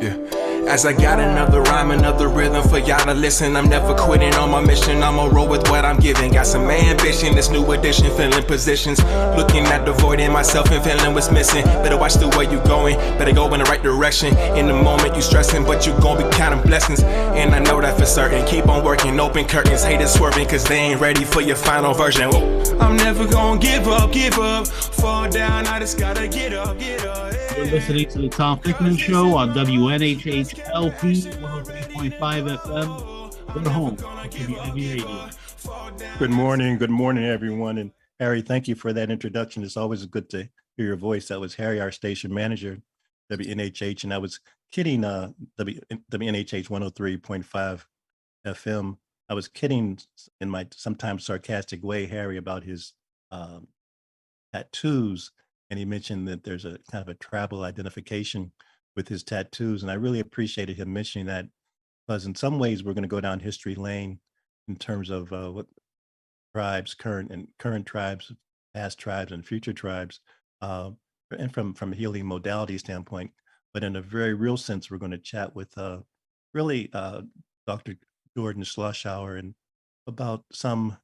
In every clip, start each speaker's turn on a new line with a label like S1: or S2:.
S1: Yeah. As I got another rhyme, another rhythm for y'all to listen. I'm never quitting on my mission. I'ma roll with what I'm giving. Got some ambition, this new edition, filling positions. Looking at the void in myself and feeling what's missing. Better watch the way you going, better go in the right direction. In the moment you stressing, but you gon' be counting blessings. And I know that for certain. Keep on working, open curtains. Haters swerving, cause they ain't ready for your final version. Whoa. I'm never gonna give up. Fall down, I just gotta get up.
S2: You're listening to the Tom Ficklin Show on WNHHLP 103.5 FM. We're home. Radio.
S3: Good morning, everyone. And Harry, thank you for that introduction. It's always good to hear your voice. That was Harry, our station manager, WNHH, and I was kidding. WNHH 103.5 FM. I was kidding in my sometimes sarcastic way, Harry, about his tattoos. And he mentioned that there's a kind of a tribal identification with his tattoos. And I really appreciated him mentioning that, because in some ways we're going to go down history lane in terms of what tribes, current tribes, past tribes, and future tribes, and from a healing modality standpoint. But in a very real sense, we're going to chat with Dr. Jordan Sloshower and about some,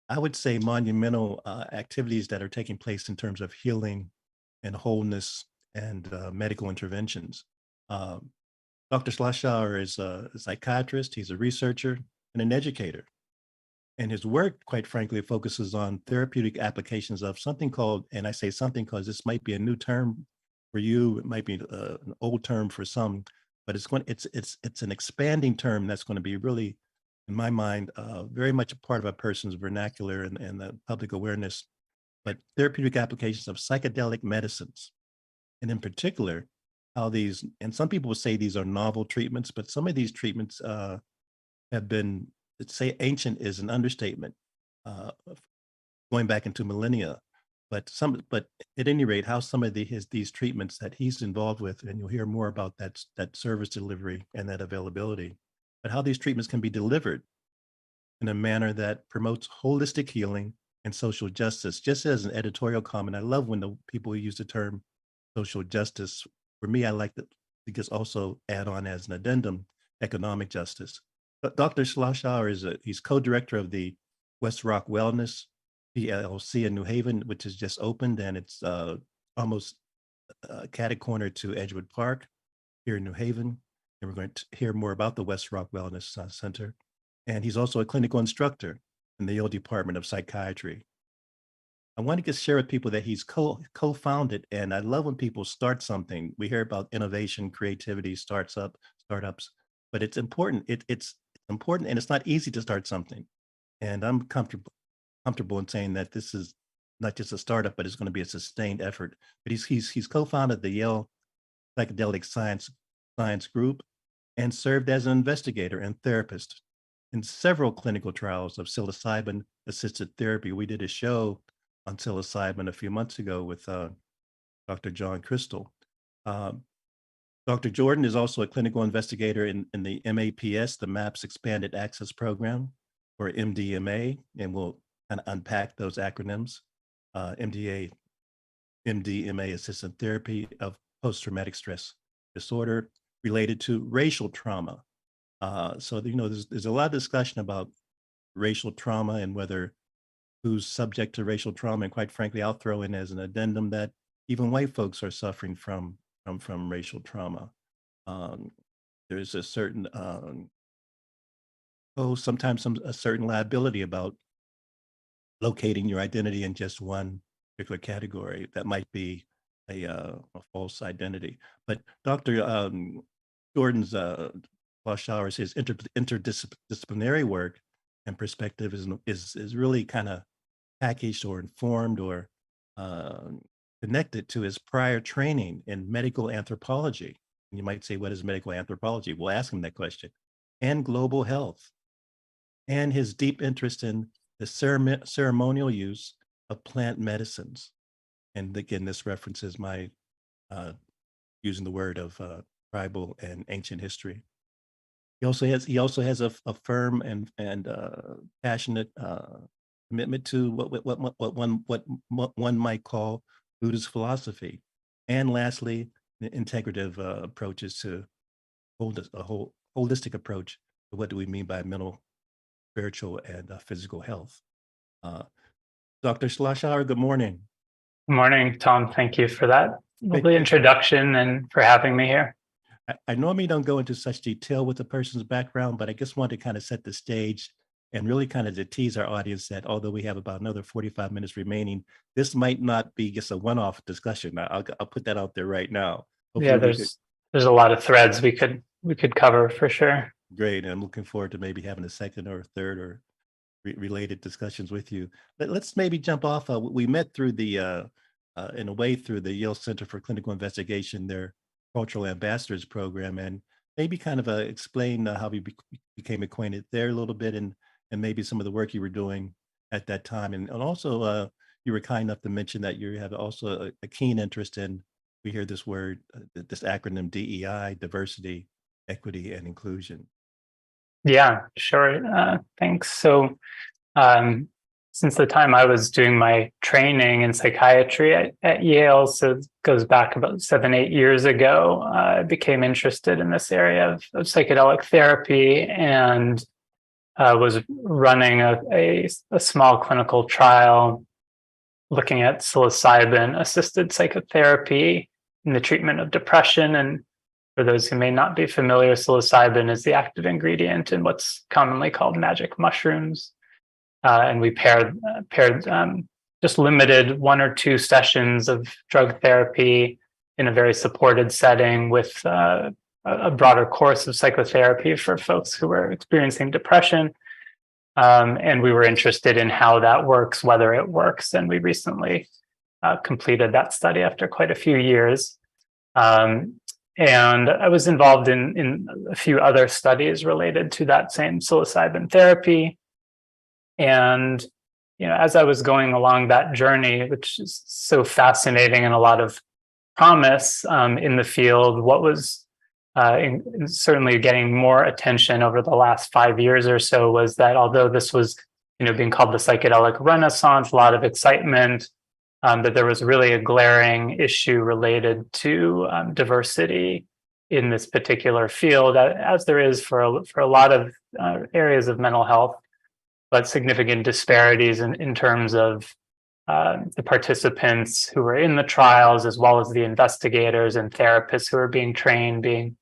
S3: I would say, monumental activities that are taking place in terms of healing and wholeness and medical interventions. Dr. Sloshower is a psychiatrist, he's a researcher and an educator. And his work, quite frankly, focuses on therapeutic applications of something called, and I say something because this might be a new term for you, it might be an old term for some, but it's an expanding term that's going to be really, in my mind, very much a part of a person's vernacular and the public awareness, but therapeutic applications of psychedelic medicines. And in particular, how these, and some people will say these are novel treatments, but some of these treatments have been, let's say ancient is an understatement, going back into millennia. But at any rate, how some of these treatments that he's involved with, and you'll hear more about that service delivery and that availability, but how these treatments can be delivered in a manner that promotes holistic healing and social justice. Just as an editorial comment, I love when the people use the term social justice. For me, I like to just also add on as an addendum, economic justice. But Dr. Sloshower he's co-director of the West Rock Wellness PLC in New Haven, which has just opened, and it's almost catty corner to Edgewood Park here in New Haven. And we're going to hear more about the West Rock Wellness Center. And he's also a clinical instructor in the Yale Department of Psychiatry. I want to just share with people that he's co-founded, and I love when people start something. We hear about innovation, creativity, startups, but it's important. It's important, and it's not easy to start something. And I'm comfortable in saying that this is not just a startup, but it's going to be a sustained effort. But he's co-founded the Yale Psychedelic Science Group and served as an investigator and therapist in several clinical trials of psilocybin-assisted therapy. We did a show on psilocybin a few months ago with Dr. John Crystal. Dr. Jordan is also a clinical investigator in the MAPS, the MAPS Expanded Access Program, or MDMA, and we'll kind of unpack those acronyms. MDMA assisted therapy of post-traumatic stress disorder related to racial trauma. So there's a lot of discussion about racial trauma and whether who's subject to racial trauma. And quite frankly, I'll throw in as an addendum that even white folks are suffering from racial trauma. There's a certain sometimes a certain liability about locating your identity in just one particular category that might be a false identity. But Dr. Jordan's Sloshower's his interdisciplinary work and perspective is really kind of packaged or informed or connected to his prior training in medical anthropology. And you might say, what is medical anthropology? We'll ask him that question. And global health. And his deep interest in the ceremonial use of plant medicines. And again, this references my using the word of tribal and ancient history. He also has a firm and passionate commitment to what one might call Buddhist philosophy. And lastly, integrative approaches to a whole holistic approach to what do we mean by mental, spiritual, and physical health. Uh, Dr. Sloshower, good morning.
S4: Good morning, Tom. Thank you for that
S3: Great.
S4: lovely introduction and for having me here.
S3: I normally don't go into such detail with a person's background, but I just wanted to kind of set the stage and really kind of to tease our audience that although we have about another 45 minutes remaining, this might not be just a one-off discussion. I'll put that out there right now.
S4: Yeah, there's a lot of threads we could cover for sure.
S3: Great, and I'm looking forward to maybe having a second or a third or related discussions with you. Let's maybe jump off. We met through the in a way through the Yale Center for Clinical Investigation, their Cultural Ambassadors program, and maybe kind of explain how we became acquainted there a little bit, and maybe some of the work you were doing at that time, and also you were kind enough to mention that you have also a keen interest in, we hear this word, this acronym DEI, diversity, equity, and inclusion.
S4: Yeah, sure. Thanks. So since the time I was doing my training in psychiatry at Yale, so it goes back about 7-8 years ago, I became interested in this area of psychedelic therapy and was running a small clinical trial looking at psilocybin-assisted psychotherapy in the treatment of depression. And for those who may not be familiar, psilocybin is the active ingredient in what's commonly called magic mushrooms. And we paired just limited 1 or 2 sessions of drug therapy in a very supported setting with a broader course of psychotherapy for folks who were experiencing depression. And we were interested in how that works, whether it works. And we recently completed that study after quite a few years. And I was involved in a few other studies related to that same psilocybin therapy. And, as I was going along that journey, which is so fascinating and a lot of promise in the field, what was certainly getting more attention over the last 5 years or so was that although this was, being called the psychedelic renaissance, a lot of excitement, that there was really a glaring issue related to diversity in this particular field, as there is for a lot of areas of mental health, but significant disparities in terms of the participants who were in the trials, as well as the investigators and therapists who are being trained, being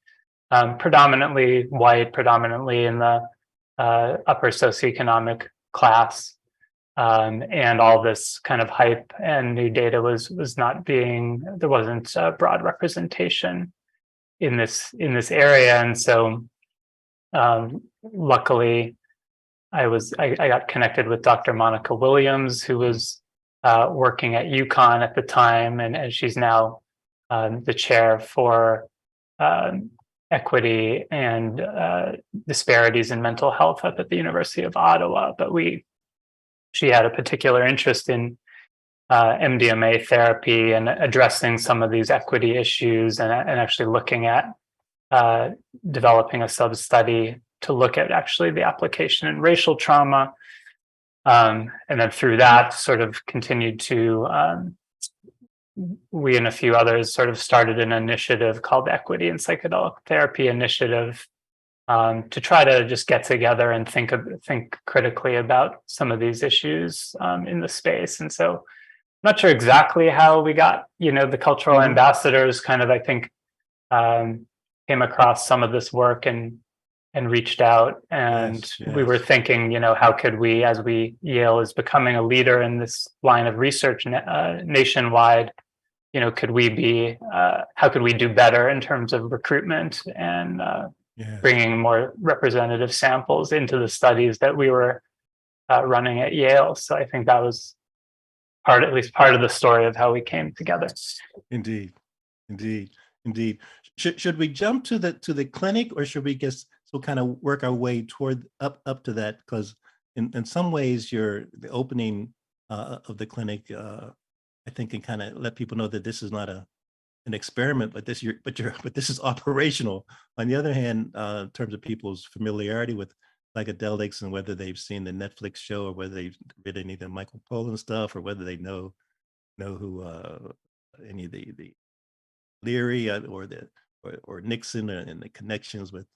S4: predominantly white, predominantly in the upper socioeconomic class. And all this kind of hype and new data was not being, there wasn't broad representation in this area. And so luckily I got connected with Dr. Monica Williams, who was working at UConn at the time, and she's now the chair for equity and disparities in mental health up at the University of Ottawa. But she had a particular interest in MDMA therapy and addressing some of these equity issues, and actually looking at developing a sub-study to look at actually the application in racial trauma. And then through that sort of continued to, we and a few others sort of started an initiative called the Equity and Psychedelic Therapy Initiative, to try to just get together and think critically about some of these issues in the space. And so I'm not sure exactly how we got, the cultural ambassadors kind of, I think, came across some of this work and reached out, and
S3: Yes.
S4: we were thinking, how could we, as Yale is becoming a leader in this line of research nationwide, could we be, how could we do better in terms of recruitment and
S3: Yes.
S4: bringing more representative samples into the studies that we were running at Yale. So I think that was at least part of the story of how we came together.
S3: Indeed. Should we jump to the clinic, or should we just kind of work our way toward up to that? Because in some ways, the opening of the clinic, I think, can kind of let people know that this is not an experiment, but this is operational. On the other hand, in terms of people's familiarity with psychedelics and whether they've seen the Netflix show, or whether they've read any of the Michael Pollan stuff, or whether they know who any of the Leary or Nixon and the connections with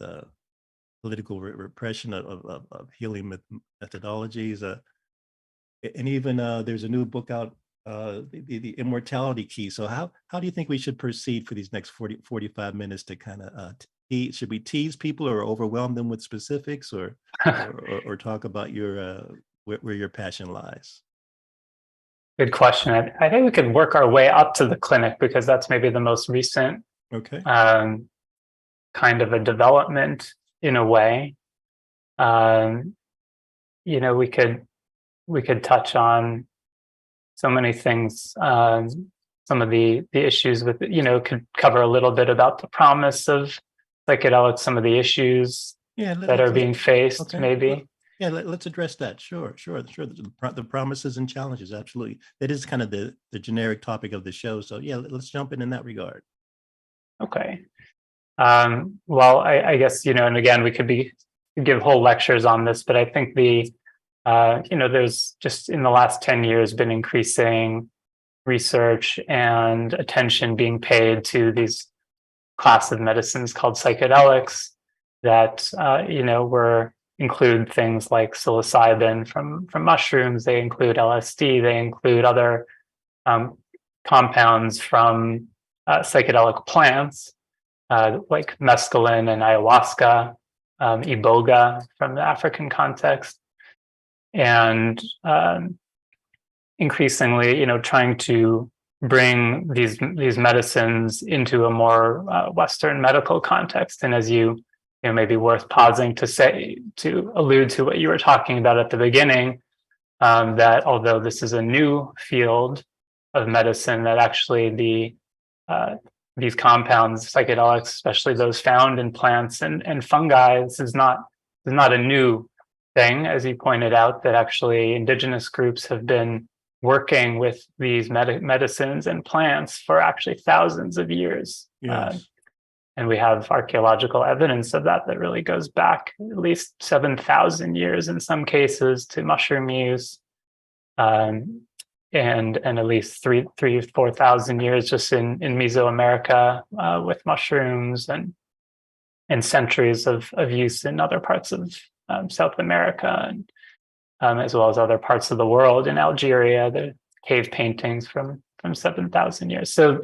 S3: political repression of healing methodologies. And even there's a new book out, the Immortality Key. So how do you think we should proceed for these next 45 minutes to kind of should we tease people or overwhelm them with specifics or talk about your where your passion lies?
S4: Good question. I think we could work our way up to the clinic because that's maybe the most recent kind of a development in a way. We could touch on so many things. Some of the issues with, could cover a little bit about the promise of psychedelics, some of the issues that are being faced, maybe.
S3: Yeah, let's address that. Sure. The promises and challenges, absolutely. That is kind of the generic topic of the show. So yeah, let's jump in that regard.
S4: Okay. Well, I guess, and again, we could give whole lectures on this, but I think there's just in the last 10 years been increasing research and attention being paid to these class of medicines called psychedelics that, include things like psilocybin from mushrooms. They include LSD. They include other compounds from psychedelic plants like mescaline and ayahuasca, iboga from the African context, and increasingly, trying to bring these medicines into a more Western medical context. And as maybe worth pausing to allude to what you were talking about at the beginning, that although this is a new field of medicine, that actually these compounds, psychedelics, especially those found in plants and fungi, this is not a new thing, as you pointed out, that actually indigenous groups have been working with these medicines and plants for actually thousands of years.
S3: Yes.
S4: And we have archaeological evidence of that really goes back at least 7,000 years in some cases to mushroom use, and at least 4,000 years just in Mesoamerica with mushrooms, and centuries of use in other parts of South America, and as well as other parts of the world. In Algeria, the cave paintings from 7,000 years. So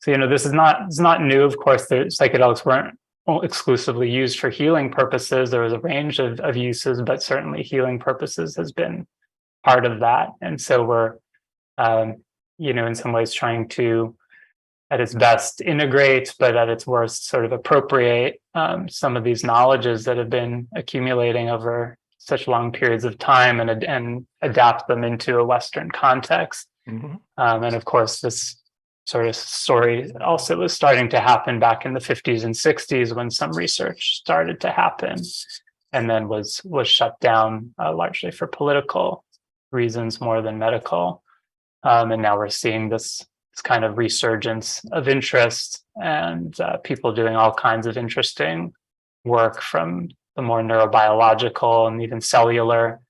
S4: this is not new. Of course, the psychedelics weren't exclusively used for healing purposes. There was a range of uses, but certainly healing purposes has been part of that. And so we're, in some ways trying to, at its best, integrate, but at its worst, sort of appropriate some of these knowledges that have been accumulating over such long periods of time and adapt them into a Western context.
S3: Mm-hmm.
S4: And of course, this sort of story also was starting to happen back in the 50s and 60s when some research started to happen, and then was shut down largely for political reasons more than medical. And now we're seeing this kind of resurgence of interest, and people doing all kinds of interesting work from the more neurobiological and even cellular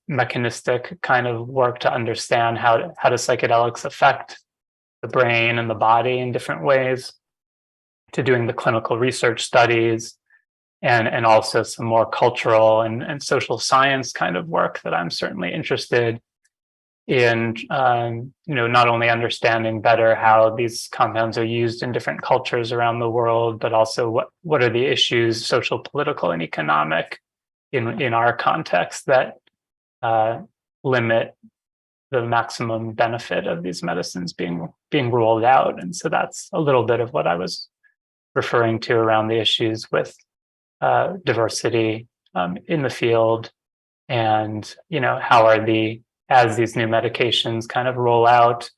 S4: mechanistic kind of work to understand how do psychedelics affect the brain and the body in different ways, to doing the clinical research studies, and also some more cultural and social science kind of work that I'm certainly interested in, not only understanding better how these compounds are used in different cultures around the world, but also what are the issues, social, political, and economic in our context that limit the maximum benefit of these medicines being rolled out. And so that's a little bit of what I was referring to around the issues with diversity in the field, and how as these new medications kind of roll out,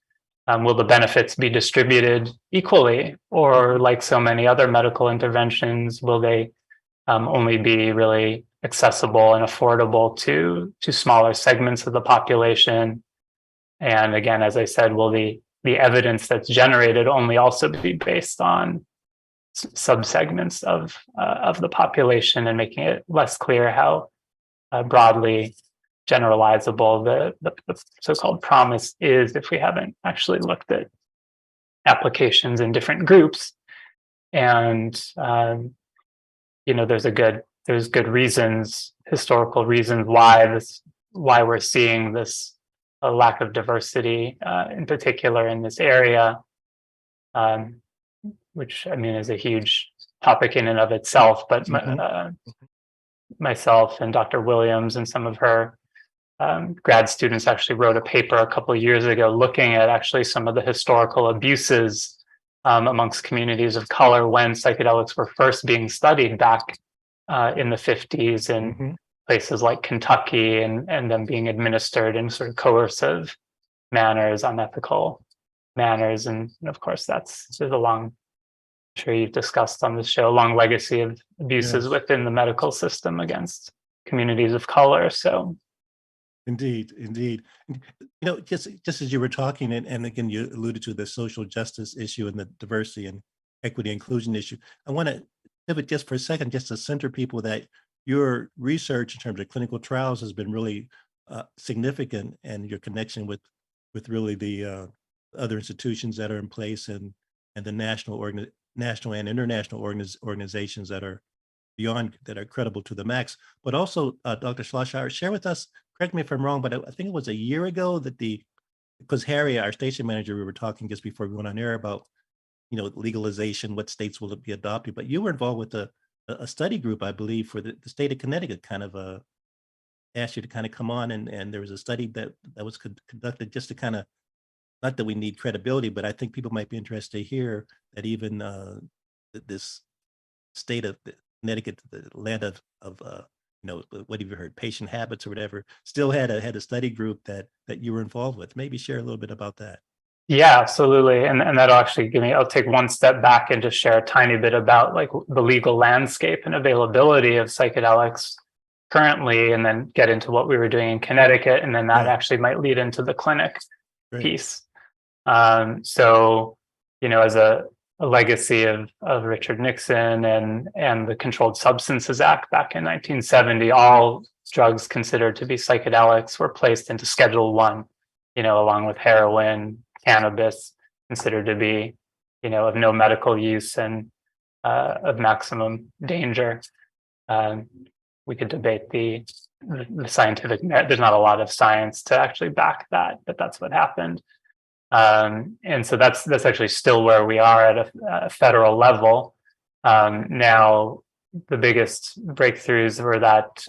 S4: will the benefits be distributed equally, or like so many other medical interventions, will they only be really accessible and affordable to smaller segments of the population? And again, as I said, will the evidence that's generated only also be based on subsegments of the population, and making it less clear how broadly generalizable the so-called promise is if we haven't actually looked at applications in different groups. And there's good reasons, historical reasons why we're seeing this lack of diversity, in particular in this area, which I mean is a huge topic in and of itself. But myself and Dr. Williams and some of her grad students actually wrote a paper a couple of years ago looking at actually some of the historical abuses amongst communities of color when psychedelics were first being studied back in the 50s in places like Kentucky, and them being administered in sort of coercive manners, unethical manners. And of course, there's a long, I'm sure you've discussed on this show, a long legacy of abuses within the medical system against communities of color. So
S3: Indeed. Just as you were talking, and again, you alluded to the social justice issue and the diversity and equity inclusion issue. I want to pivot just for a second, just to center people that your research in terms of clinical trials has been really significant, and your connection with really the other institutions that are in place, and the national and international organizations that are credible to the max. But also, Dr. Sloshower, share with us, correct me if I'm wrong, but I think it was a year ago that because Harry, our station manager, we were talking just before we went on air about, legalization, what states will it be adopted, but you were involved with a study group, I believe, for the state of Connecticut, kind of asked you to kind of come on, and there was a study that was conducted just to kind of, not that we need credibility, but I think people might be interested to hear that even this state of Connecticut, the land of what have you heard, patient habits or whatever, still had a study group that you were involved with. Maybe share a little bit about that.
S4: yeah, absolutely. And that'll actually I'll take one step back and just share a tiny bit about like the legal landscape and availability of psychedelics currently, and then get into what we were doing in Connecticut. And then that actually might lead into the clinic piece. So, as a legacy of Richard Nixon and the Controlled Substances Act back in 1970, all drugs considered to be psychedelics were placed into Schedule I, along with heroin, cannabis, considered to be, of no medical use and of maximum danger. We could debate the scientific merit. There's not a lot of science to actually back that, but that's what happened. And so that's actually still where we are at a federal level. Now, the biggest breakthroughs were that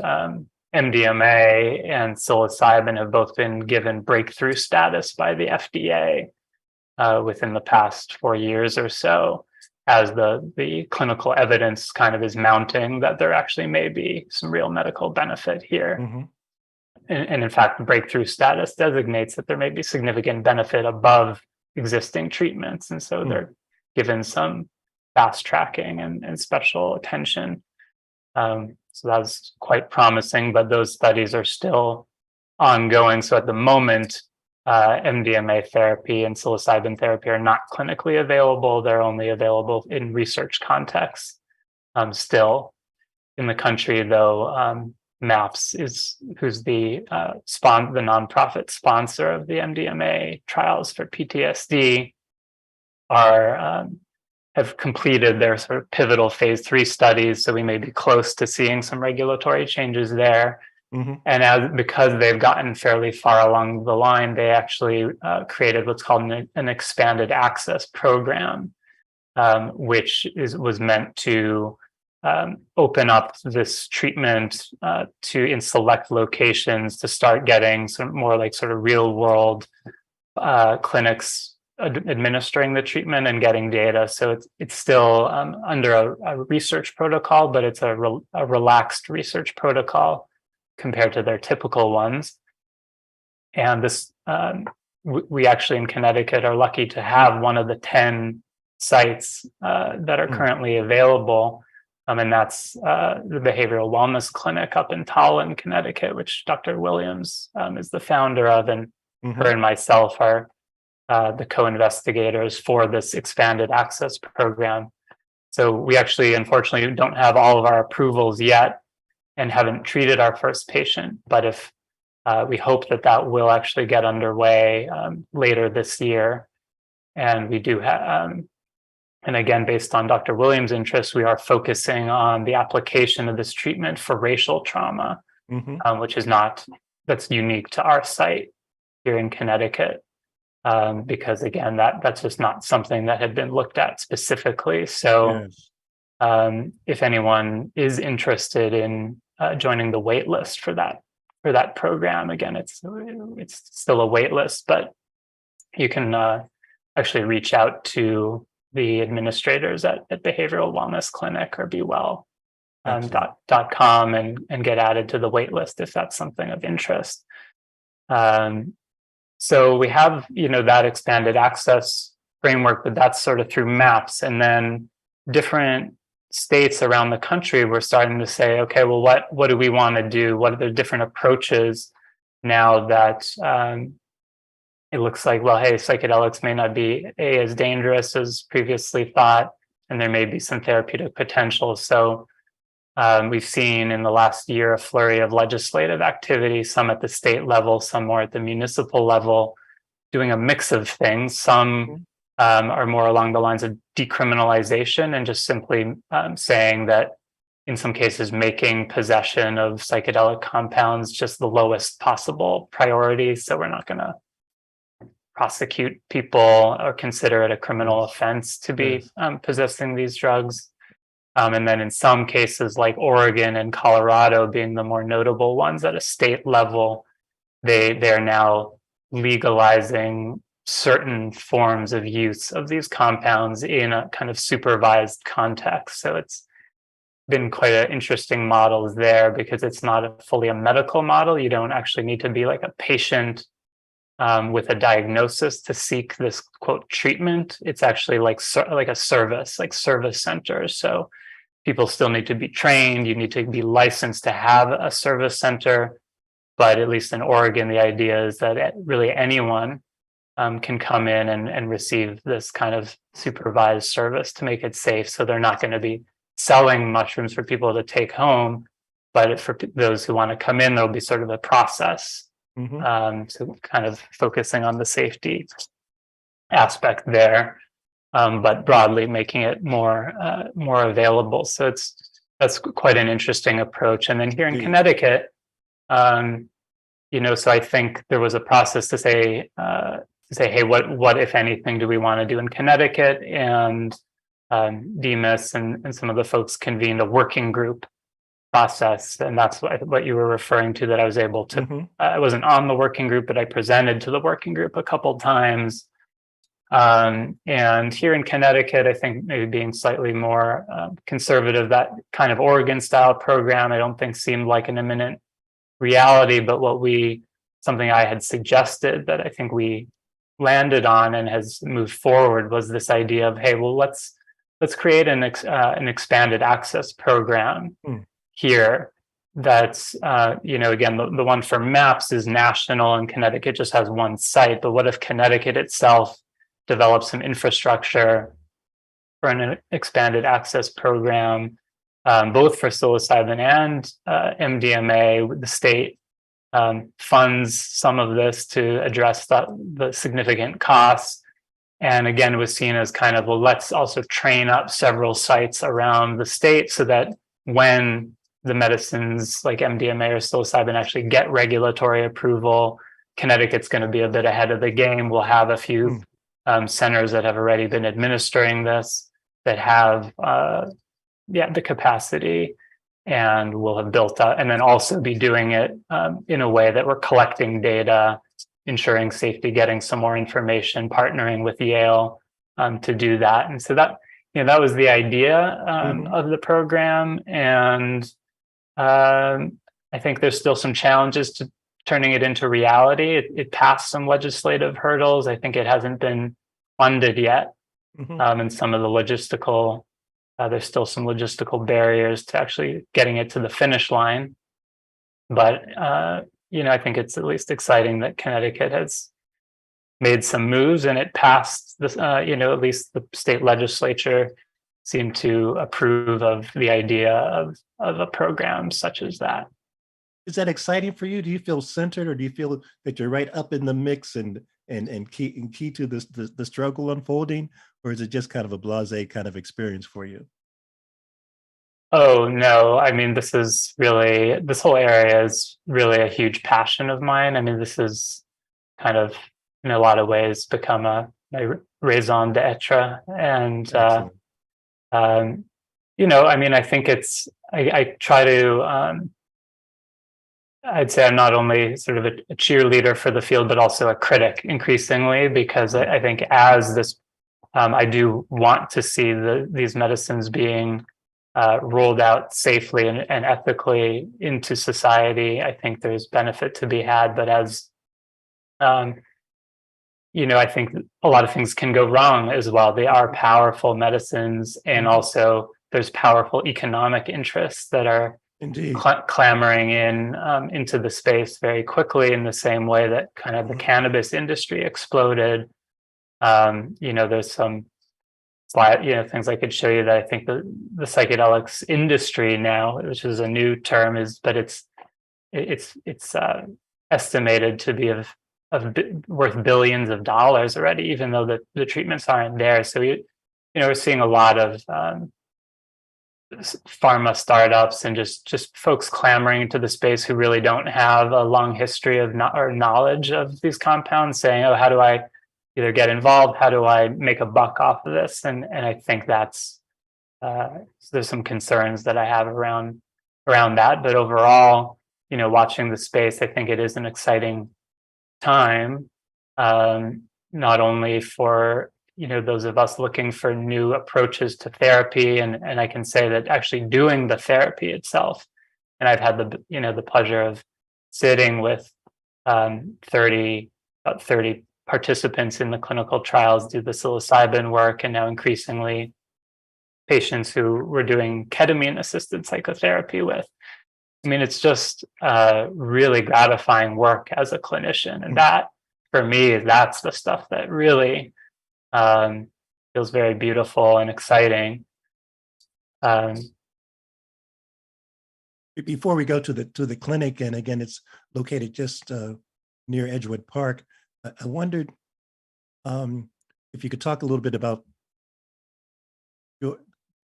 S4: MDMA and psilocybin have both been given breakthrough status by the FDA within the past 4 years or so, as the clinical evidence kind of is mounting that there actually may be some real medical benefit here. And in fact, the breakthrough status designates that there may be significant benefit above existing treatments. And so they're given some fast tracking and special attention. So that's quite promising, but those studies are still ongoing. So at the moment, MDMA therapy and psilocybin therapy are not clinically available. They're only available in research contexts. Still in the country, though, MAPS who's the nonprofit sponsor of the MDMA trials for PTSD, have completed their sort of pivotal phase 3 studies. So we may be close to seeing some regulatory changes there. And because they've gotten fairly far along the line, they actually created what's called an expanded access program, which was meant to open up this treatment in select locations to start getting some more like sort of real world clinics administering the treatment and getting data. So it's still under a research protocol, but it's a relaxed research protocol compared to their typical ones. And this we actually in Connecticut are lucky to have one of the 10 sites that are currently available. And that's the Behavioral Wellness Clinic up in Tallinn, Connecticut, which Dr. Williams is the founder of, and her and myself are the co-investigators for this expanded access program. So we actually, unfortunately, don't have all of our approvals yet and haven't treated our first patient. But if we hope that will actually get underway later this year. And we do have, and again, based on Dr. Williams' interest, we are focusing on the application of this treatment for racial trauma, which is that's unique to our site here in Connecticut. Because again, that's just not something that had been looked at specifically. So if anyone is interested in joining the wait list for that program, again, it's still a wait list, but you can actually reach out to the administrators at Behavioral Wellness Clinic or BeWell.com and get added to the wait list if that's something of interest. So we have, that expanded access framework, but that's sort of through MAPS. And then different states around the country, we're starting to say, okay, well, what do we want to do? What are the different approaches now that it looks like, well, hey, psychedelics may not be as dangerous as previously thought, and there may be some therapeutic potential. So we've seen in the last year a flurry of legislative activity, some at the state level, some more at the municipal level, doing a mix of things. Some are more along the lines of decriminalization and just simply saying that in some cases making possession of psychedelic compounds just the lowest possible priority. So we're not going to prosecute people or consider it a criminal offense to be possessing these drugs. And then in some cases like Oregon and Colorado being the more notable ones at a state level, they're now legalizing certain forms of use of these compounds in a kind of supervised context. So it's been quite an interesting model there because it's not fully a medical model. You don't actually need to be like a patient with a diagnosis to seek this quote treatment. It's actually like a service, like service centers. So people still need to be trained. You need to be licensed to have a service center. But at least in Oregon, the idea is that really anyone can come in and receive this kind of supervised service to make it safe. So they're not going to be selling mushrooms for people to take home, but for those who want to come in, there'll be sort of a process. So kind of focusing on the safety aspect there, but broadly making it more available. So that's quite an interesting approach. And then here in Connecticut, so I think there was a process to say, hey, what if anything do we want to do in Connecticut? And Demas and some of the folks convened a working group process, and that's what you were referring to. That I was able to. I wasn't on the working group, but I presented to the working group a couple times. And here in Connecticut, I think maybe being slightly more conservative, that kind of Oregon-style program, I don't think seemed like an imminent reality. But something I had suggested that I think we landed on and has moved forward was this idea of, hey, well, let's create an expanded access program here. That's again, the one for MAPS is national, and Connecticut just has one site. But what if Connecticut itself develops some infrastructure for an expanded access program, both for psilocybin and MDMA? The state funds some of this to address the significant costs. And again, it was seen as kind of, well, let's also train up several sites around the state so that when the medicines like MDMA or psilocybin actually get regulatory approval, Connecticut's going to be a bit ahead of the game. We'll have a few centers that have already been administering this, that have the capacity, and we'll have built up, and then also be doing it in a way that we're collecting data, ensuring safety, getting some more information, partnering with Yale to do that. And so that was the idea of the program. And I think there's still some challenges to turning it into reality. It passed some legislative hurdles. I think it hasn't been funded yet. And some of the logistical, there's still some logistical barriers to actually getting it to the finish line. But, I think it's at least exciting that Connecticut has made some moves, and it passed this, at least the state legislature seemed to approve of the idea of a program such as that.
S3: is that exciting for you? Do you feel centered, or do you feel that you're right up in the mix and key to this the struggle unfolding, or is it just kind of a blasé kind of experience for you?
S4: Oh no, I mean, this whole area is really a huge passion of mine. I mean, this is kind of in a lot of ways become my raison d'etre. And
S3: Excellent.
S4: I mean, I think I try to I'd say I'm not only sort of a cheerleader for the field, but also a critic increasingly, because I think as this, I do want to see these medicines being rolled out safely and ethically into society. I think there's benefit to be had, but as I think a lot of things can go wrong as well. They are powerful medicines, and also there's powerful economic interests that are
S3: Indeed.
S4: clamoring into the space very quickly, in the same way that kind of the cannabis industry exploded. There's some things I could show you that I think the psychedelics industry now, which is a new term, it's estimated to be worth billions of dollars already, even though the treatments aren't there. So we're seeing a lot of pharma startups and just folks clamoring into the space who really don't have a long history of knowledge of these compounds, saying, "Oh, how do I either get involved? How do I make a buck off of this?" And I think that's there's some concerns that I have around that. But overall, watching the space, I think it is an exciting time, not only for those of us looking for new approaches to therapy, and I can say that actually doing the therapy itself, and I've had the pleasure of sitting with 30 participants in the clinical trials do the psilocybin work, and now increasingly patients who we're doing ketamine assisted psychotherapy with. I mean, it's just really gratifying work as a clinician, and that for me, that's the stuff that really feels very beautiful and exciting.
S3: Before we go to the clinic, and again, it's located just near Edgewood Park, I wondered if you could talk a little bit about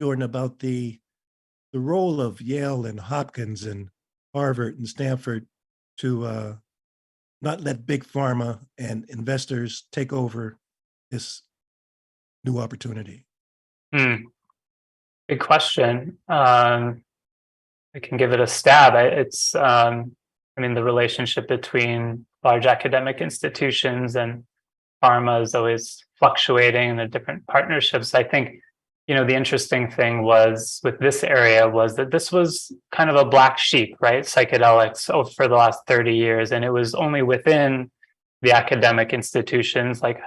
S3: Jordan, about the role of Yale and Hopkins and Harvard and Stanford to not let big pharma and investors take over this new opportunity.
S4: Good question. I can give it a stab. The relationship between large academic institutions and pharma is always fluctuating, and the different partnerships. I think, the interesting thing was with this area was that this was kind of a black sheep, right? Psychedelics for the last 30 years. And it was only within the academic institutions like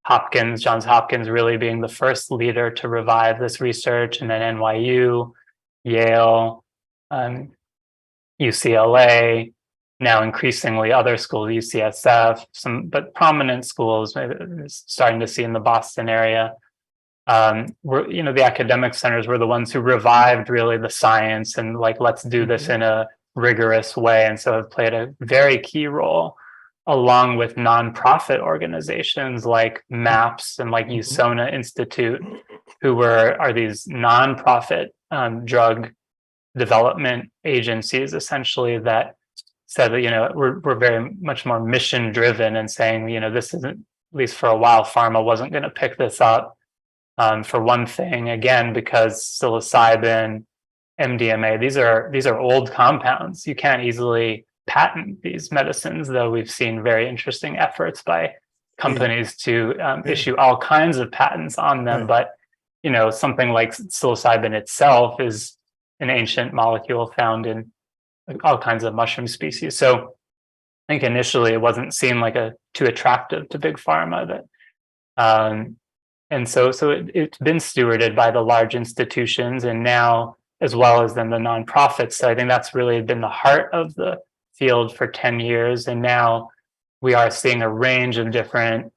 S4: Johns Hopkins really being the first leader to revive this research, and then NYU, Yale, UCLA, now increasingly other schools, UCSF, but prominent schools, maybe starting to see in the Boston area. The academic centers were the ones who revived really the science and let's do this in a rigorous way, and so have played a very key role, along with nonprofit organizations like MAPS and like USONA Institute, who are these nonprofit drug development agencies, essentially, that said that we're very much more mission driven, and saying this isn't, at least for a while, pharma wasn't going to pick this up. For one thing, again, because psilocybin, MDMA, these are old compounds. You can't easily patent these medicines, though we've seen very interesting efforts by companies to issue all kinds of patents on them. But something like psilocybin itself is an ancient molecule found in all kinds of mushroom species. So I think initially it wasn't seen like too attractive to big pharma. And so it's been stewarded by the large institutions, and now as well as then the nonprofits. So I think that's really been the heart of the field for 10 years. And now we are seeing a range of different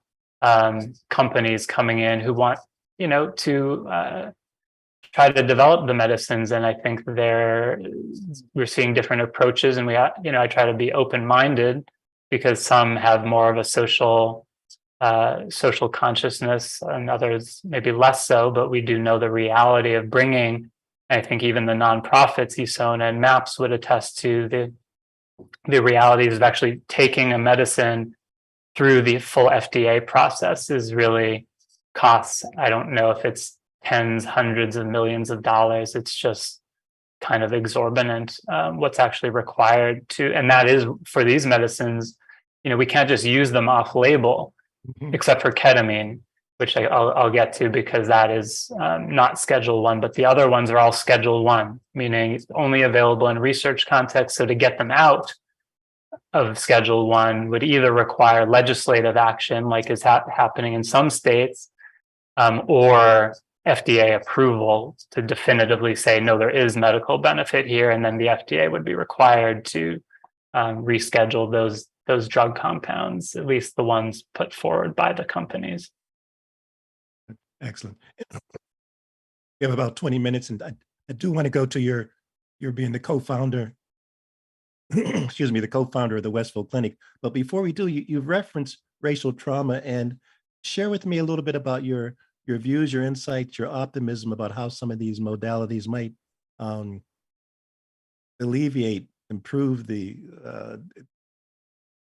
S4: companies coming in who want, to try to develop the medicines. And I think we're seeing different approaches, and I try to be open-minded, because some have more of a social consciousness and others maybe less so, but we do know the reality of bringing, I think even the nonprofits, Isona and MAPS would attest to the realities of actually taking a medicine through the full FDA process is really costs. I don't know if it's tens, hundreds of millions of dollars. It's just kind of exorbitant what's actually required to, and that is for these medicines, we can't just use them off label, except for ketamine, which I'll get to, because that is not Schedule 1, but the other ones are all Schedule 1, meaning it's only available in research context. So to get them out of Schedule 1 would either require legislative action, like is happening in some states, or FDA approval to definitively say, no, there is medical benefit here. And then the FDA would be required to reschedule those drug compounds, at least the ones put forward by the companies.
S3: Excellent. We have about 20 minutes, and I do want to go to your being the co-founder, excuse me, the co-founder of the Westville Clinic. But before we do, you've referenced racial trauma, and share with me a little bit about your views, your insights, your optimism about how some of these modalities might alleviate, improve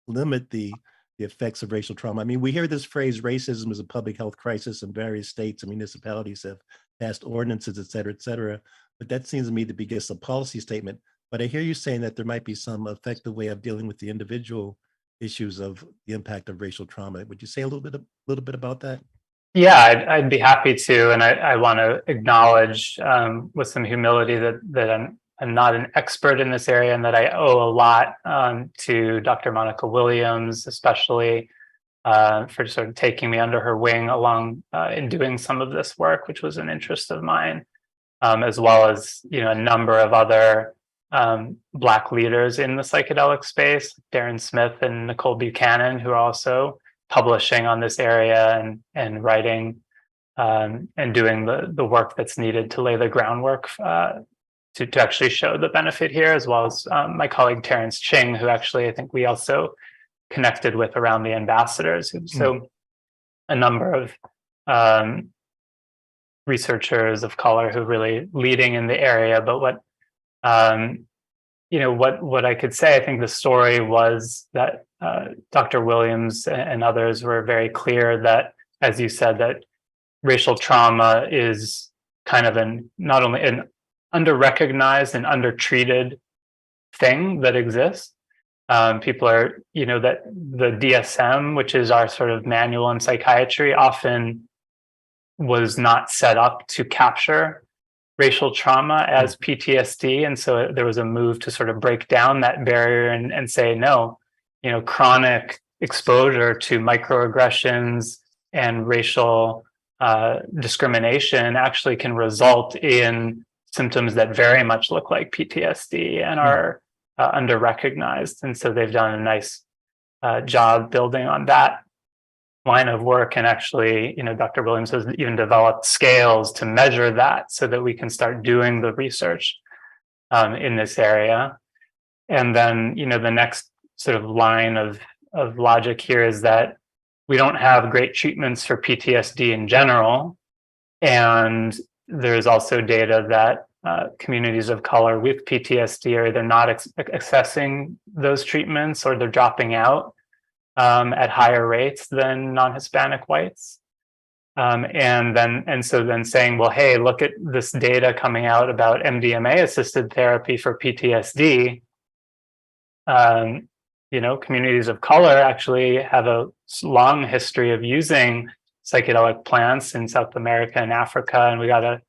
S3: limit the effects of racial trauma. I mean, we hear this phrase, racism is a public health crisis, in various states and municipalities have passed ordinances, et cetera, but that seems to me to be just a policy statement. But I hear you saying that there might be some effective way of dealing with the individual issues of the impact of racial trauma. Would you say a little bit about that?
S4: Yeah, I'd be happy to. And I want to acknowledge with some humility that I'm not an expert in this area, and that I owe a lot to Dr. Monica Williams, especially for sort of taking me under her wing along in doing some of this work, which was an interest of mine, as well as a number of other Black leaders in the psychedelic space, Darren Smith and Nicole Buchanan, who are also publishing on this area and writing and doing the work that's needed to lay the groundwork to actually show the benefit here, as well as my colleague Terrence Ching, who actually I think we also connected with around the ambassadors. So a number of researchers of color who really leading in the area. But what I could say, I think the story was that Dr. Williams and others were very clear that, as you said, that racial trauma is kind of not only an under-recognized and under-treated thing that exists. People are, that the DSM, which is our sort of manual in psychiatry, often was not set up to capture racial trauma as PTSD. And so there was a move to sort of break down that barrier and say, no, chronic exposure to microaggressions and racial discrimination actually can result in symptoms that very much look like PTSD and are under-recognized. And so they've done a nice job building on that line of work. And actually, Dr. Williams has even developed scales to measure that so that we can start doing the research in this area. And then, the next sort of line of logic here is that we don't have great treatments for PTSD in general. And there's also data that communities of color with PTSD are either not accessing those treatments, or they're dropping out at higher rates than non-Hispanic whites. And so then saying, well, hey, look at this data coming out about MDMA-assisted therapy for PTSD. Communities of color actually have a long history of using psychedelic plants in South America and Africa, and we got to,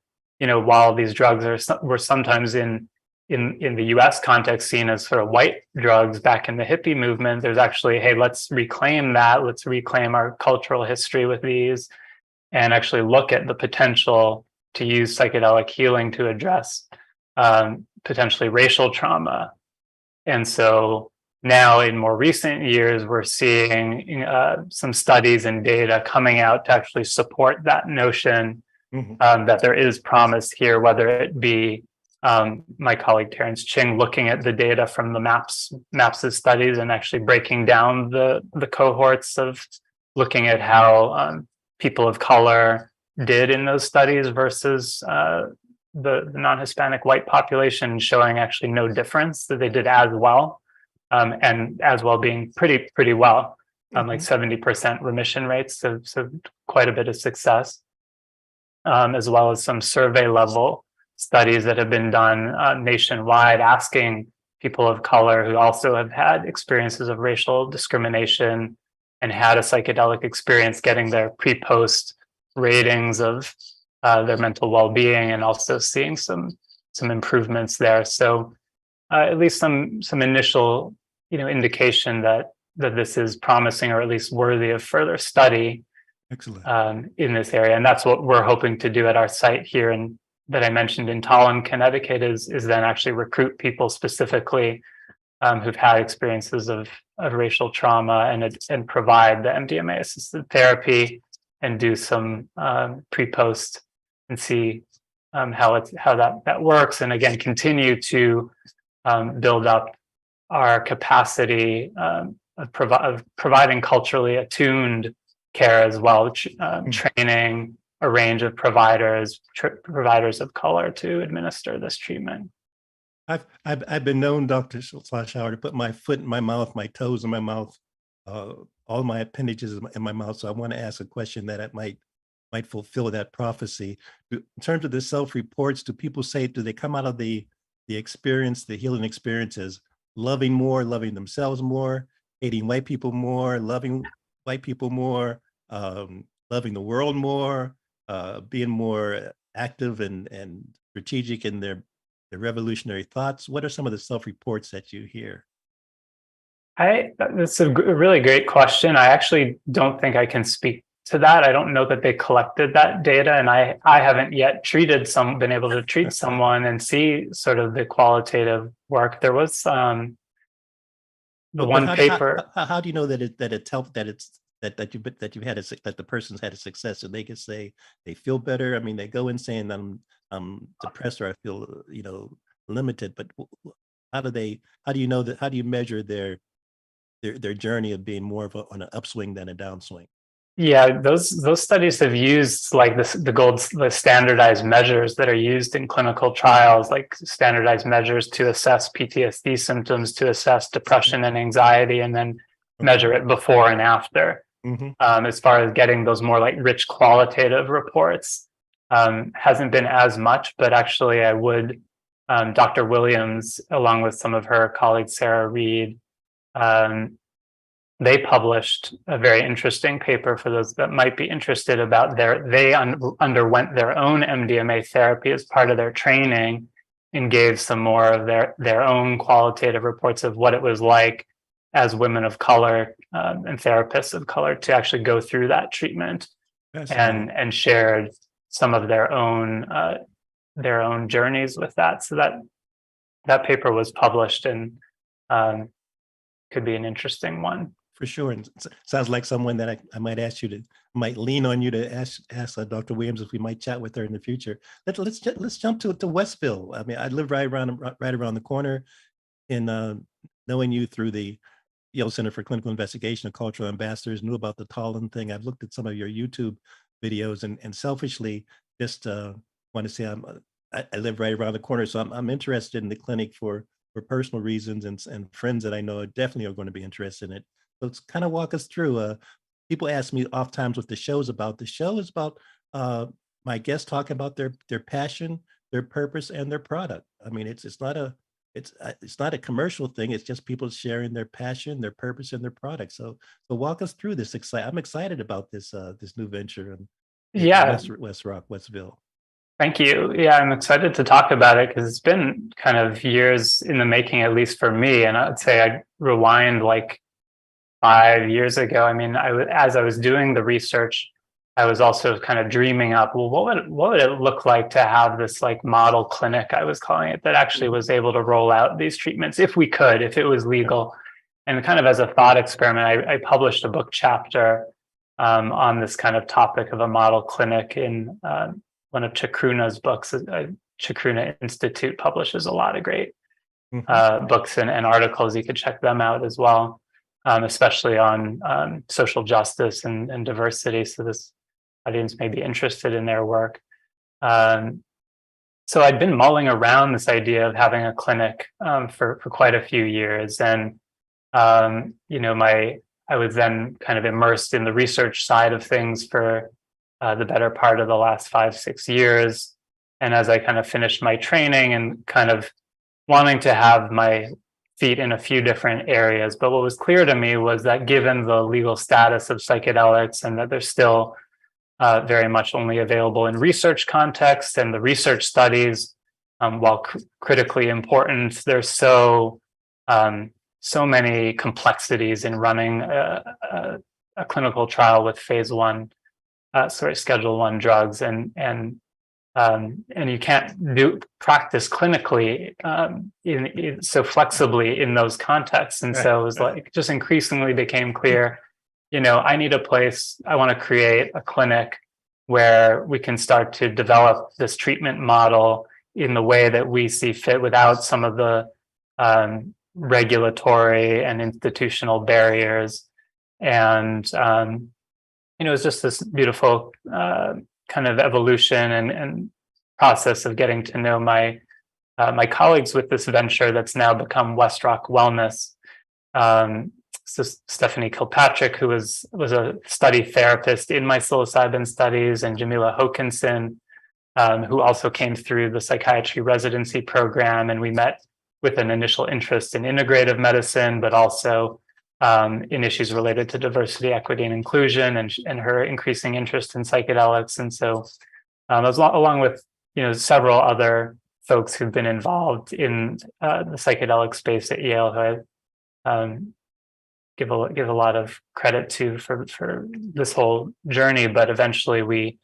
S4: while these drugs were sometimes in the U.S. context seen as sort of white drugs back in the hippie movement, there's actually, hey, let's reclaim that. Let's reclaim our cultural history with these, and actually look at the potential to use psychedelic healing to address potentially racial trauma. And so now in more recent years, we're seeing some studies and data coming out to actually support that notion that there is promise here, whether it be my colleague Terence Ching looking at the data from the MAPS studies and actually breaking down the cohorts of looking at how people of color did in those studies versus the non-Hispanic white population, showing actually no difference, that they did as well, and as well being pretty well, like 70% remission rates, so quite a bit of success, as well as some survey level studies that have been done nationwide, asking people of color who also have had experiences of racial discrimination and had a psychedelic experience, getting their pre-post ratings of their mental well-being, and also seeing some improvements there. So at least some initial indication that this is promising, or at least worthy of further study.
S3: Excellent.
S4: In this area. And that's what we're hoping to do at our site here, and that I mentioned in Tallinn, Connecticut, is then actually recruit people specifically who've had experiences of racial trauma, and provide the MDMA assisted therapy and do some pre-post and see how that works, and again continue to build up our capacity of providing culturally attuned care as well, training a range of providers of color to administer this treatment.
S3: I've been known, Dr. Sloshower, to put my foot in my mouth, my toes in my mouth, all my appendages in my mouth. So I want to ask a question that might fulfill that prophecy. In terms of the self-reports, do people say, do they come out of the experience, the healing experiences, loving more, loving themselves more, hating white people more, loving white people more, loving the world more, being more active and strategic in their revolutionary thoughts? What are some of the self-reports that you hear?
S4: That's a really great question. I actually don't think I can speak to that. I don't know that they collected that data, and I haven't yet been able to treat someone and see sort of the qualitative work. There was the one paper.
S3: How do you know that it's helped, that the person's had a success, and they can say they feel better? I mean, they go in saying I'm depressed, or I feel limited, but how do you know that? How do you measure their journey of being more of on an upswing than a downswing?
S4: Yeah, those studies have used like the standardized measures that are used in clinical trials, like standardized measures to assess PTSD symptoms, to assess depression and anxiety, and then measure it before and after. As far as getting those more like rich qualitative reports, hasn't been as much, but actually I would, Dr. Williams, along with some of her colleagues, Sarah Reed, they published a very interesting paper for those that might be interested about they underwent their own MDMA therapy as part of their training, and gave some more of their own qualitative reports of what it was like as women of color and therapists of color to actually go through that treatment, and shared some of their own journeys with that. So that paper was published, and could be an interesting one.
S3: For sure. And sounds like someone that I might might lean on you to ask Dr. Williams if we might chat with her in the future. Let's jump to Westville. I mean, I live right around the corner. In knowing you through the Yale Center for Clinical Investigation of Cultural Ambassadors, knew about the Tallinn thing. I've looked at some of your YouTube videos, and selfishly just want to say I live right around the corner, so I'm interested in the clinic for personal reasons, and friends that I know definitely are going to be interested in it. So let's kind of walk us through. People ask me oftentimes what the show is about. The show is about my guests talking about their passion, their purpose, and their product. I mean, it's not a commercial thing. It's just people sharing their passion, their purpose, and their product. So walk us through this. I'm excited about this new venture in Westville.
S4: Thank you. Yeah, I'm excited to talk about it because it's been kind of years in the making, at least for me. And I'd say I rewind like 5 years ago. I mean, as I was doing the research, I was also kind of dreaming up, well, what would it look like to have this like model clinic, I was calling it, that actually was able to roll out these treatments if it was legal. And kind of as a thought experiment, I published a book chapter on this kind of topic of a model clinic in one of Chacruna's books. Chacruna Institute publishes a lot of great books and articles. You could check them out as well, especially on social justice and diversity. So this audience may be interested in their work. So I'd been mulling around this idea of having a clinic for quite a few years, and I was then kind of immersed in the research side of things for the better part of the last 5-6 years. And as I kind of finished my training and kind of wanting to have my feet in a few different areas, but what was clear to me was that given the legal status of psychedelics and that they're still very much only available in research context, and the research studies, while critically important, there's so many complexities in running a clinical trial with Schedule 1 drugs, and you can't practice clinically so flexibly in those contexts. And so it was like, just increasingly became clear, I need a place, I want to create a clinic where we can start to develop this treatment model in the way that we see fit, without some of the regulatory and institutional barriers. And it was just this beautiful kind of evolution and process of getting to know my colleagues with this venture that's now become Westrock Wellness. So Stephanie Kilpatrick, who was a study therapist in my psilocybin studies, and Jamila Hokinson, who also came through the psychiatry residency program, and we met with an initial interest in integrative medicine, but also in issues related to diversity, equity, and inclusion, and her increasing interest in psychedelics. And so along with several other folks who've been involved in the psychedelic space at Yale, who I give a lot of credit to for this whole journey. But eventually we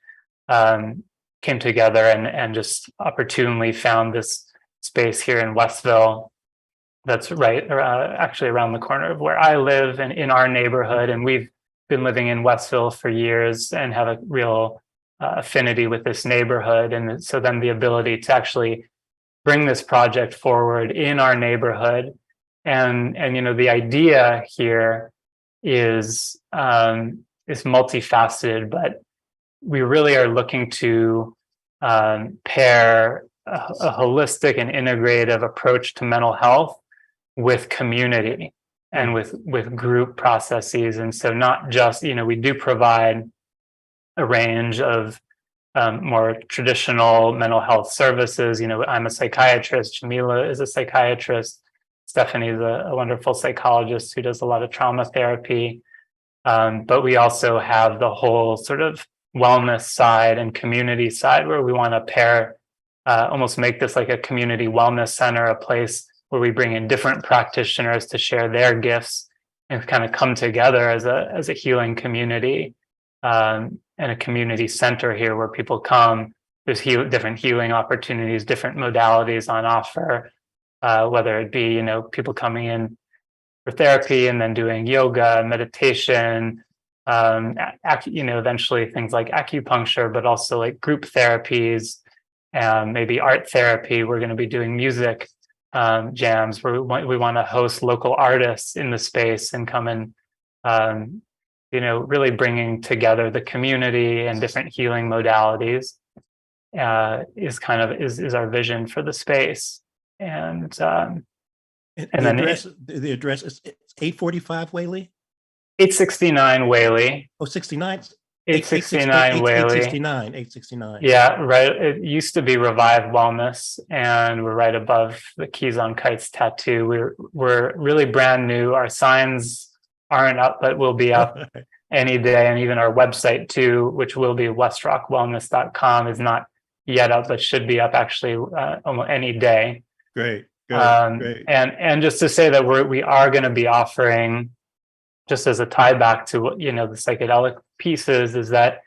S4: came together and just opportunely found this space here in Westville that's actually around the corner of where I live and in our neighborhood. And we've been living in Westville for years and have a real affinity with this neighborhood. And so then the ability to actually bring this project forward in our neighborhood. And the idea here is multifaceted, but we really are looking to pair a holistic and integrative approach to mental health with community and with group processes. And so not just, we do provide a range of more traditional mental health services. I'm a psychiatrist, Jamila is a psychiatrist, Stephanie is a wonderful psychologist who does a lot of trauma therapy. But we also have the whole sort of wellness side and community side, where we want to pair, almost make this like a community wellness center, a place where we bring in different practitioners to share their gifts and kind of come together as a healing community, and a community center here where people come. There's different healing opportunities, different modalities on offer, whether it be, people coming in for therapy and then doing yoga, meditation, eventually things like acupuncture, but also like group therapies, maybe art therapy. We're going to be doing music jams where we want to host local artists in the space and come and, really bringing together the community and different healing modalities is our vision for the space. And then
S3: the address is 845 Whaley?
S4: 869 Whaley.
S3: Oh, 69?
S4: 869 Whaley.
S3: 869.
S4: Yeah, right. It used to be Revive Wellness, and we're right above the Keys on Kites tattoo. We're really brand new. Our signs aren't up, but will be up any day. And even our website too, which will be westrockwellness.com, is not yet up, but should be up actually almost any day.
S3: Great.
S4: And just to say that we are going to be offering, just as a tie back to what, the psychedelic pieces, is that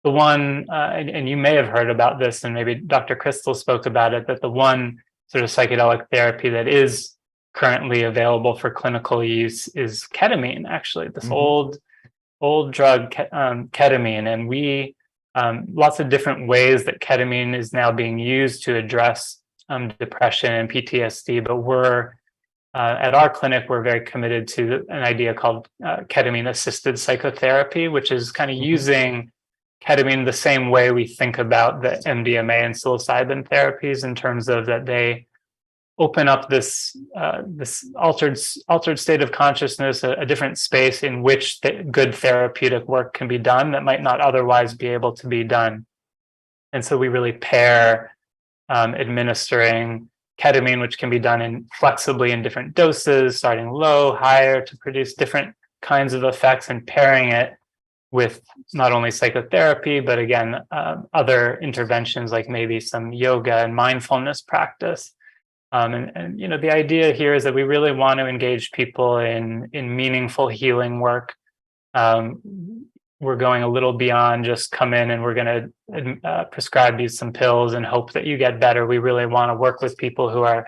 S4: the one, and you may have heard about this, and maybe Dr. Crystal spoke about it, that the one sort of psychedelic therapy that is currently available for clinical use is ketamine, actually, this old drug, ketamine. And we lots of different ways that ketamine is now being used to address depression and PTSD, but we're at our clinic, we're very committed to an idea called ketamine-assisted psychotherapy, which is kind of using ketamine the same way we think about the MDMA and psilocybin therapies, in terms of that they open up this altered state of consciousness, a different space in which good therapeutic work can be done that might not otherwise be able to be done. And so we really pair administering ketamine, which can be done flexibly in different doses, starting low, higher, to produce different kinds of effects, and pairing it with not only psychotherapy, but again, other interventions like maybe some yoga and mindfulness practice. And you know, the idea here is that we really want to engage people in meaningful healing work. We're going a little beyond just come in and we're going to prescribe you some pills and hope that you get better. We really want to work with people who are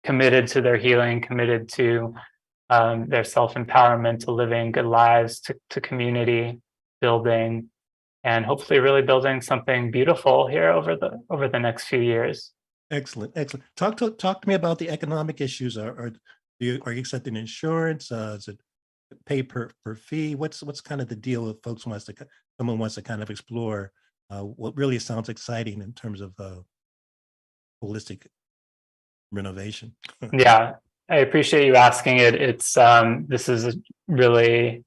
S4: committed to their healing, committed to their self-empowerment, to living good lives, to community building, and hopefully really building something beautiful here over the next few years.
S3: Excellent. Talk to me about the economic issues. Are you accepting insurance? Is it pay per fee? What's kind of the deal if someone wants to kind of explore what really sounds exciting in terms of holistic renovation?
S4: Yeah, I appreciate you asking it. It's this is really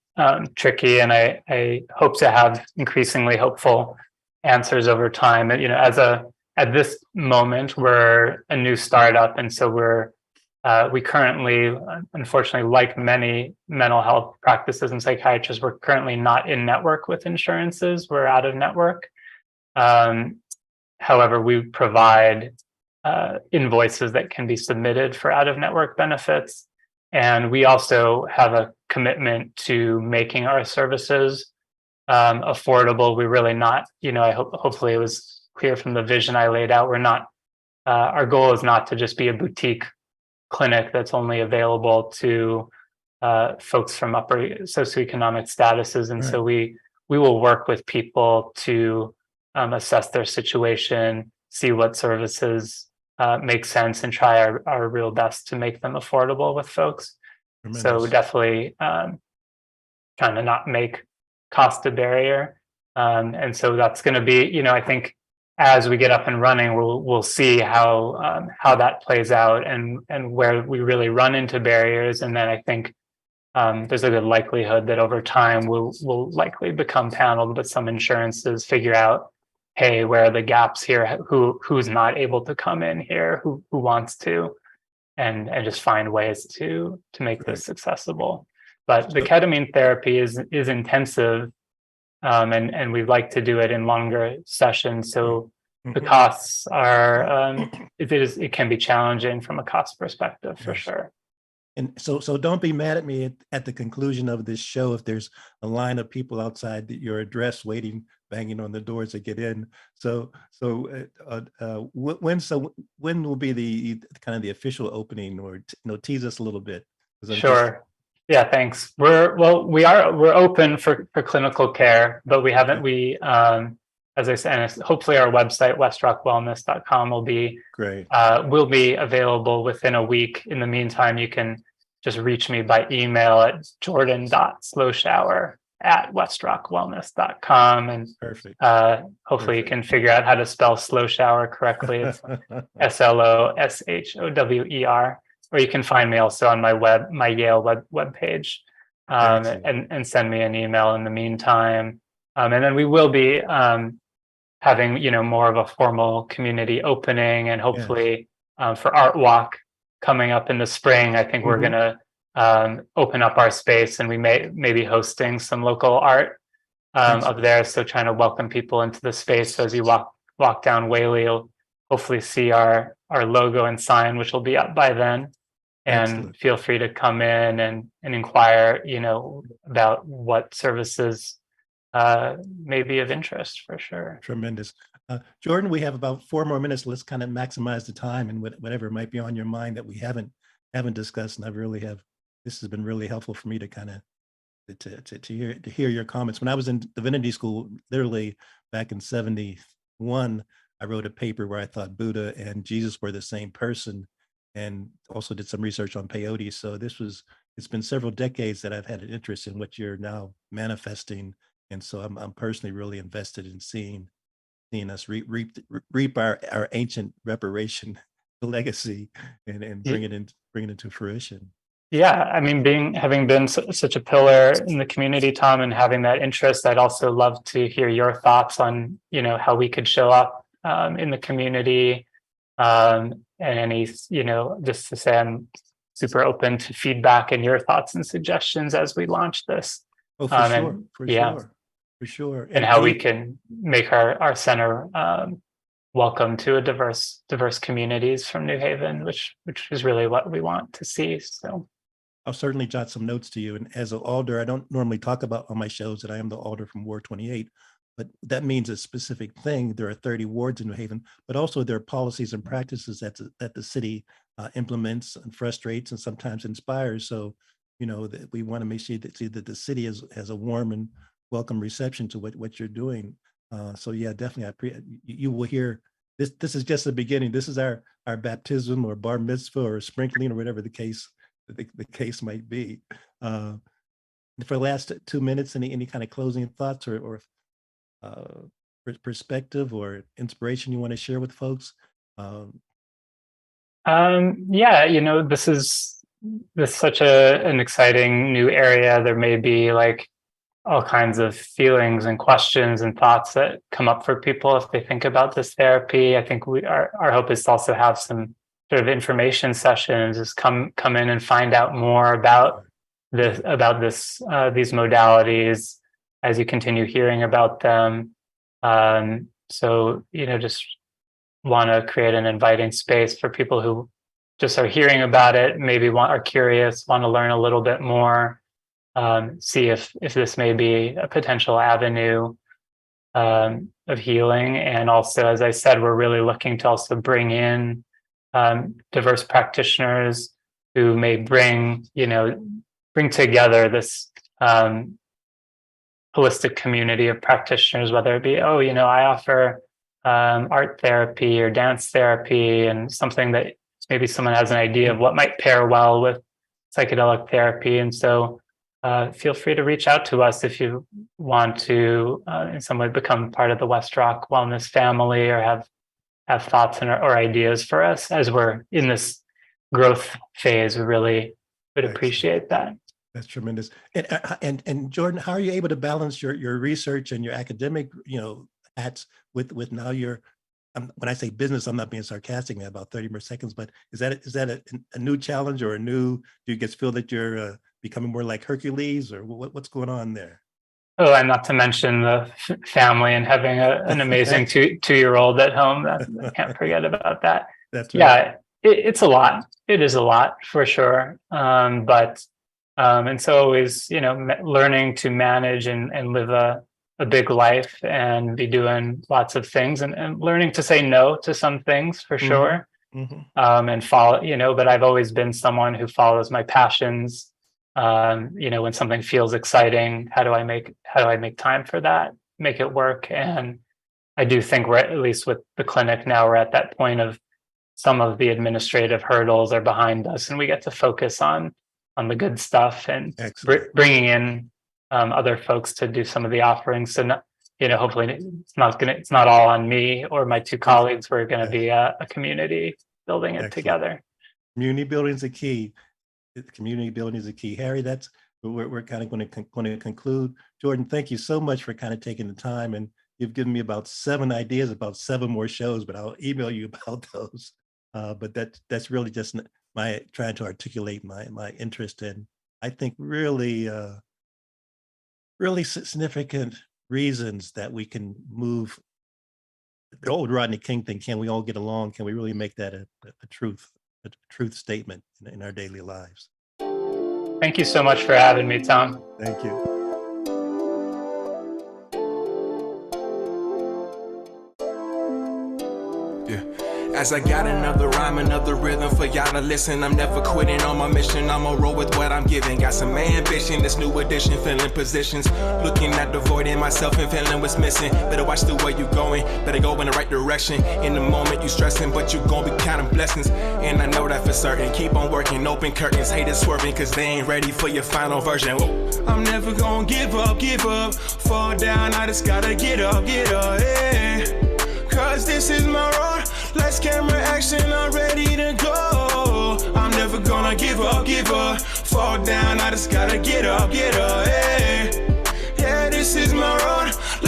S4: tricky, and I hope to have increasingly hopeful answers over time. And, you know, at this moment, we're a new startup, and so we currently, unfortunately, like many mental health practices and psychiatrists, we're currently not in network with insurances. We're out of network. However, we provide invoices that can be submitted for out of network benefits. And we also have a commitment to making our services affordable. We're really not, you know, hopefully it was clear from the vision I laid out, we're not, our goal is not to just be a boutique clinic that's only available to folks from upper socioeconomic statuses. And so we will work with people to assess their situation, see what services make sense, and try our real best to make them affordable with folks. Tremendous. So definitely trying to not make cost a barrier. And so that's going to be, you know, I think as we get up and running, we'll see how that plays out and where we really run into barriers. And then I think there's a good likelihood that over time we'll likely become paneled with some insurances, figure out, hey, where are the gaps here? Who's not able to come in here? Who wants to? And just find ways to make this accessible. But the ketamine therapy is intensive. And we like to do it in longer sessions. So the costs are, it can be challenging from a cost perspective, for sure.
S3: And so don't be mad at me at the conclusion of this show if there's a line of people outside your address waiting, banging on the doors to get in. So when will be the kind of the official opening, or tease us a little bit?
S4: Sure. Yeah, thanks. We're open for clinical care, but we haven't, as I said, hopefully our website, westrockwellness.com, will be great. Will be available within a week. In the meantime, you can just reach me by email at jordan.sloshower@westrockwellness.com. And
S3: perfect.
S4: Hopefully you can figure out how to spell Sloshower correctly. It's Sloshower. Or you can find me also on my Yale webpage, and send me an email in the meantime. And then we will be having, more of a formal community opening, and hopefully for Art Walk coming up in the spring, I think we're going to open up our space, and we may be hosting some local art up there. So trying to welcome people into the space. So as you walk down Whaley, you'll hopefully see our logo and sign, which will be up by then. And feel free to come in and inquire, about what services may be of interest, for sure.
S3: Tremendous. Jordan, we have about 4 more minutes. Let's kind of maximize the time and whatever might be on your mind that we haven't discussed. And this has been really helpful for me to kind of to hear your comments. When I was in divinity school, literally back in 71, I wrote a paper where I thought Buddha and Jesus were the same person, and also did some research on peyote. So it's been several decades that I've had an interest in what you're now manifesting. And so I'm personally really invested in seeing us reap our ancient reparation legacy and bring it into fruition.
S4: Yeah, I mean, having been such a pillar in the community, Tom, and having that interest, I'd also love to hear your thoughts on, how we could show up in the community, and any, just to say I'm super open to feedback and your thoughts and suggestions as we launch this.
S3: Oh, for sure.
S4: And how we can make our center welcome to a diverse communities from New Haven, which is really what we want to see. So
S3: I'll certainly jot some notes to you. And as an alder, I don't normally talk about on my shows that I am the alder from Ward 28, but that means a specific thing. There are 30 wards in New Haven, but also there are policies and practices that the city implements and frustrates and sometimes inspires. So, that we want to make sure that the city has a warm and welcome reception to what you're doing. So yeah, definitely, you will hear this. This is just the beginning. This is our baptism or bar mitzvah or sprinkling or whatever the case might be. For the last 2 minutes, any kind of closing thoughts or perspective or inspiration you want to share with folks?
S4: This is such an exciting new area. There may be like all kinds of feelings and questions and thoughts that come up for people if they think about this therapy. I think our hope is to also have some sort of information sessions, just come in and find out more about these modalities as you continue hearing about them. So just want to create an inviting space for people who just are hearing about it, maybe are curious, want to learn a little bit more, see if this may be a potential avenue of healing. And also, as I said, we're really looking to also bring in diverse practitioners who may bring together this holistic community of practitioners, whether it be, I offer art therapy or dance therapy, and something that maybe someone has an idea of what might pair well with psychedelic therapy. And so feel free to reach out to us if you want to in some way become part of the West Rock Wellness family, or have thoughts or ideas for us as we're in this growth phase. We really would appreciate that.
S3: That's tremendous. And Jordan, how are you able to balance your research and your academic, hats with now your, when I say business, I'm not being sarcastic, man, about 30 more seconds, but is that a new challenge, or do you just feel that you're becoming more like Hercules, or what's going on there?
S4: Oh, and not to mention the family and having an amazing two-year-old at home. I can't forget about that.
S3: That's right.
S4: Yeah, it's a lot. It is a lot for sure. But and so always, learning to manage and live a big life and be doing lots of things, and learning to say no to some things for sure.
S3: Mm-hmm.
S4: And follow, but I've always been someone who follows my passions. When something feels exciting, how do I make time for that, make it work? And I do think we're, at least with the clinic now, we're at that point of some of the administrative hurdles are behind us, and we get to focus on the good stuff, and bringing in other folks to do some of the offerings. So hopefully it's not all on me or my two colleagues. We're going to be a community building it together.
S3: Community building is the key. Community building is the key. Harry, that's we're kind of going to conclude. Jordan, thank you so much for kind of taking the time, and you've given me about 7 ideas about 7 more shows, but I'll email you about those. But that's really just my trying to articulate my interest in, I think, really significant reasons that we can move the old Rodney King thing. Can we all get along? Can we really make that a truth statement in our daily lives?
S4: Thank you so much for having me, Tom.
S3: Thank you.
S1: As I got another rhyme, another rhythm for y'all to listen. I'm never quitting on my mission, I'ma roll with what I'm giving. Got some ambition, this new edition, filling positions. Looking at the void in myself and feeling what's missing. Better watch the way you going, better go in the right direction. In the moment you stressing, but you gon' be counting blessings. And I know that for certain, keep on working, open curtains. Haters swerving, cause they ain't ready for your final version. Whoa. I'm never gonna give up, fall down, I just gotta get up, yeah. Cause this is my road, lights, camera, action, I'm ready to go. I'm never gonna give up, fall down, I just gotta get up, yeah.